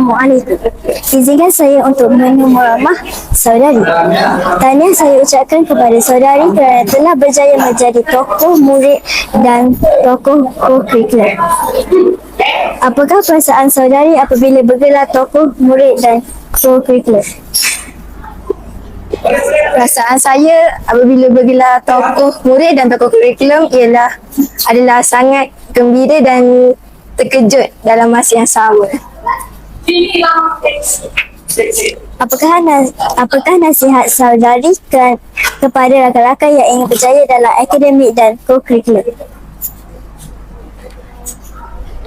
Assalamualaikum. Izinkan saya untuk menyuramah saudari. Tahniah saya ucapkan kepada saudari kerana telah berjaya menjadi tokoh murid dan tokoh co-curricular. Apakah perasaan saudari apabila bergelar tokoh murid dan co-curricular? Perasaan saya apabila bergelar tokoh murid dan tokoh kurikulum adalah sangat gembira dan terkejut dalam masa yang sama. Apakah nasihat saudari kepada rakan-rakan yang ingin berjaya dalam akademik dan co-curricular?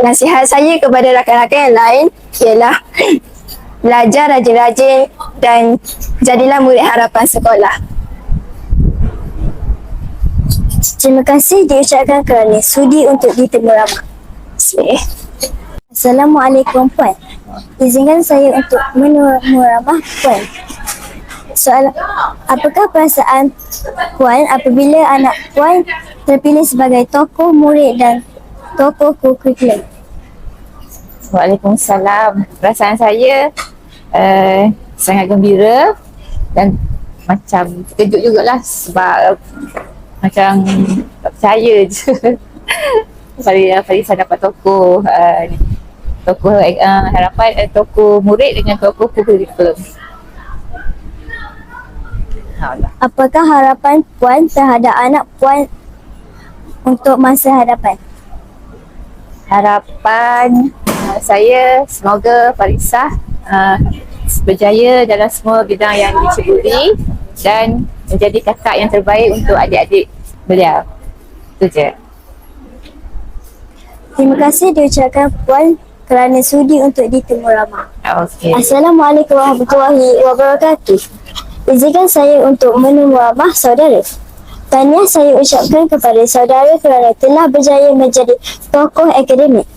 Nasihat saya kepada rakan-rakan yang lain ialah belajar rajin-rajin dan jadilah murid harapan sekolah. Terima kasih diucapkan kerana sudi untuk ditemu ramah. Assalamualaikum Puan. Izinkan saya untuk menemu ramah Puan. Soalan, apakah perasaan Puan apabila anak Puan terpilih sebagai tokoh murid dan tokoh co-curricular? Waalaikumsalam. Perasaan saya sangat gembira dan macam terkejut jugalah sebab macam tak percaya je. Farisa dapat tokoh harapan, tokoh murid dengan tokoh curriculum. Apakah harapan Puan terhadap anak Puan untuk masa hadapan? Harapan saya semoga Farisa berjaya dalam semua bidang yang diceburi dan menjadi kakak yang terbaik untuk adik-adik beliau. Itu je. Terima kasih diucapkan Puan kerana sudi untuk ditemu ramah. Okey. Assalamualaikum warahmatullahi wabarakatuh. Izinkan saya untuk menemu ramah saudara. Tahniah saya ucapkan kepada saudara kerana telah berjaya menjadi tokoh akademik.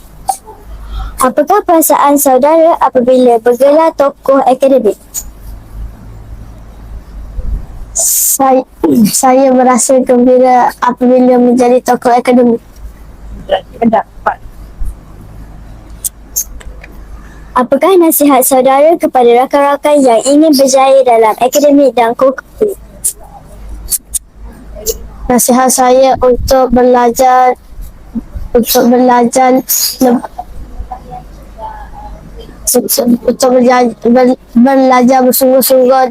Apakah perasaan saudara apabila bergelar tokoh akademik? Saya merasa gembira apabila menjadi tokoh akademik. Pendapat. Apakah nasihat saudara kepada rakan-rakan yang ingin berjaya dalam akademik dan co-curricular? Nasihat saya untuk belajar bersungguh-sungguh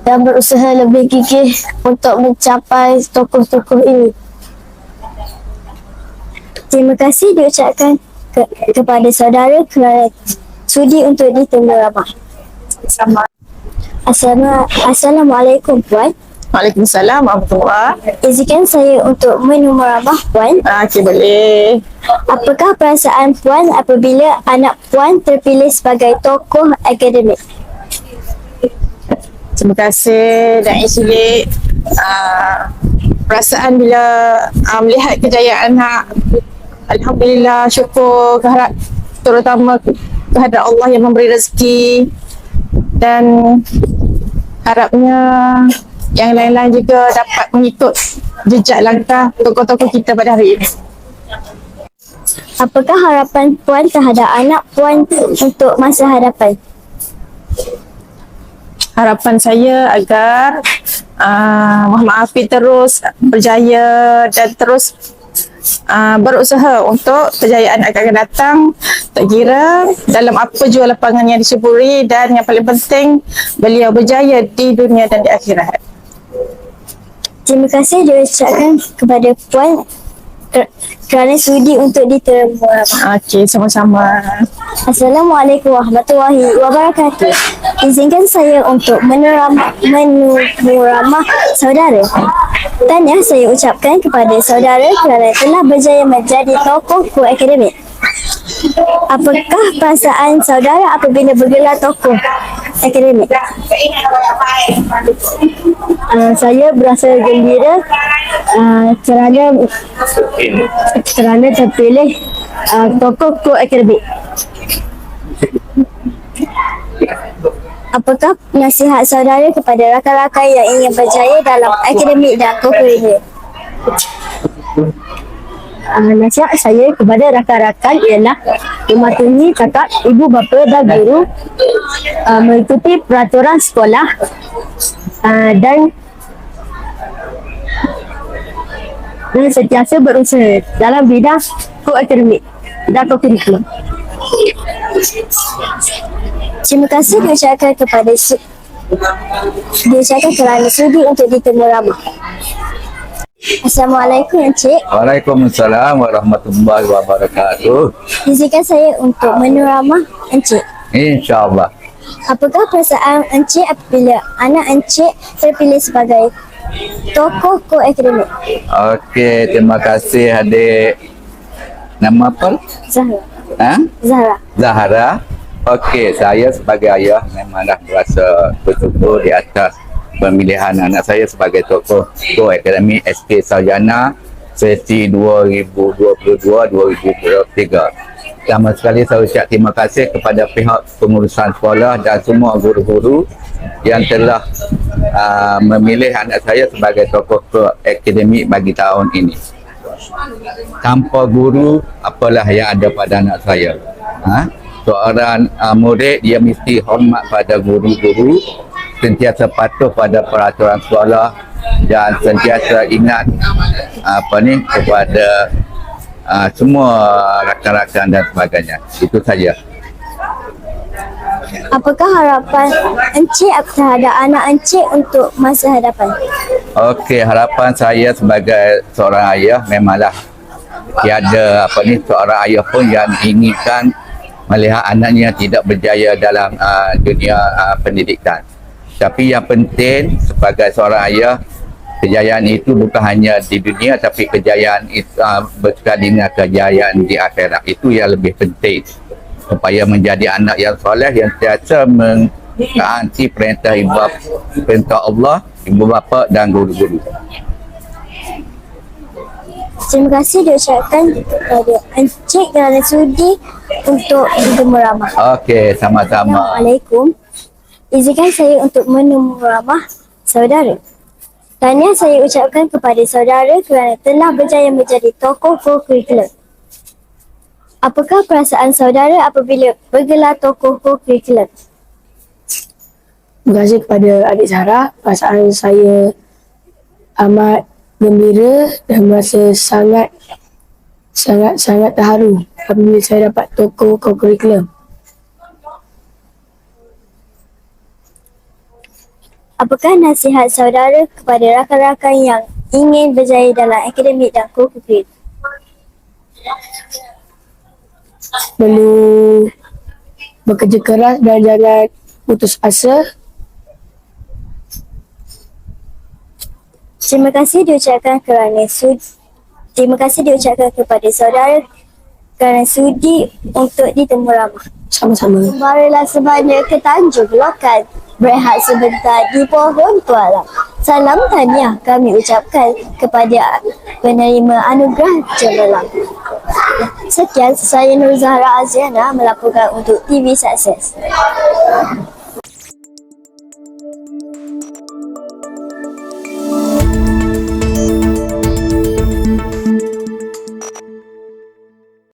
dan berusaha lebih gigih untuk mencapai tokoh-tokoh ini. Terima kasih diucapkan kepada saudara kerana sudi untuk ditemu ramah. Assalamualaikum Puan. Waalaikumsalam warahmatullahi. Izinkan saya untuk menemu ramah Puan. Okey, boleh. Apakah perasaan Puan apabila anak Puan terpilih sebagai tokoh akademik? Terima kasih dan Sulit. Perasaan bila melihat kejayaan anak, alhamdulillah, syukur terutama kehadrat Allah yang memberi rezeki, dan harapnya yang lain-lain juga dapat mengikut jejak langkah tokoh-tokoh kita pada hari ini. Apakah harapan Puan terhadap anak Puan untuk masa hadapan? Harapan saya agar Muhammad Hafiz terus berjaya dan terus berusaha untuk kejayaan akan datang, tak kira dalam apa jua lapangan yang diceburi, dan yang paling penting beliau berjaya di dunia dan di akhirat. Terima kasih diucapkan kepada Puan kerana sudi untuk diterima ramah. Okey, sama-sama. Assalamualaikum warahmatullahi wabarakatuh. Izinkan saya untuk menemu ramah saudara. Tahniah saya ucapkan kepada saudara kerana telah berjaya menjadi tokoh akademik. Apakah perasaan saudara apabila bergelar tokoh akademik? Saya berasa gembira kerana terpilih tokoh akademik. Apakah nasihat saudara kepada rakan-rakan yang ingin berjaya dalam akademik dan co-curricular? Nasihat saya kepada rakan-rakan ialah mematuhi cakap ibu bapa dan guru, mengikuti peraturan sekolah dan sentiasa berusaha dalam bidang akademik dan kurikulum. Terima kasih diucapkan kerana sudi untuk ditemu ramah. Assalamualaikum Encik. Waalaikumsalam warahmatullahi wabarakatuh. Izinkan saya untuk meneramah Encik. InsyaAllah. Apakah perasaan Encik apabila anak Encik terpilih sebagai tokoh ko-akademik? Okey, terima kasih adik. Nama apa? Zahra. Ha? Zahra. Zahara. Okey, saya sebagai ayah memanglah berasa bersyukur di atas pemilihan anak saya sebagai tokoh ko-akademik SK Sarjana sesi 2022-2023. Pertama sekali saya ucap terima kasih kepada pihak pengurusan sekolah dan semua guru-guru yang telah memilih anak saya sebagai tokoh ko-akademik bagi tahun ini. Tanpa guru, apalah yang ada pada anak saya. Seorang murid dia mesti hormat pada guru-guru, sentiasa patuh pada peraturan sekolah dan sentiasa ingat kepada semua rakan-rakan dan sebagainya. Itu saja. Apakah harapan Encik terhadap anak Encik untuk masa hadapan? Okey, harapan saya sebagai seorang ayah memanglah tiada seorang ayah pun yang inginkan melihat anaknya tidak berjaya dalam dunia pendidikan. Tapi yang penting sebagai seorang ayah, kejayaan itu bukan hanya di dunia tapi kejayaan itu berkaitan dengan kejayaan di akhirat. Itu yang lebih penting supaya menjadi anak yang soleh yang sentiasa mentaati perintah Allah, ibu bapa dan guru-guru. Terima kasih diucapkan kepada Encik kerana sudi untuk bertemu ramah. Okey, sama-sama. Assalamualaikum. Izinkan saya untuk menemu ramah saudara. Tahniah saya ucapkan kepada saudara kerana telah berjaya menjadi tokoh ko-kurikulum. Apakah perasaan saudara apabila bergelar tokoh ko-kurikulum? Terima kasih kepada adik Zahra. Perasaan saya amat gembira dan merasa sangat terharu apabila saya dapat tokoh ko-kurikulum. Apakah nasihat saudara kepada rakan-rakan yang ingin berjaya dalam akademik dan ko-kurikulum? Perlu bekerja keras dan jangan putus asa. Terima kasih diucapkan kepada saudara kerana sudi untuk ditemu ramah. Sama-sama. Marilah semuanya ke Tanjung Lokan, berehat sebentar di pohon tualang. Salam tahniah kami ucapkan kepada penerima anugerah cemerlang. Sekian, saya Nur Zahra Aziana melaporkan untuk TV Sukses.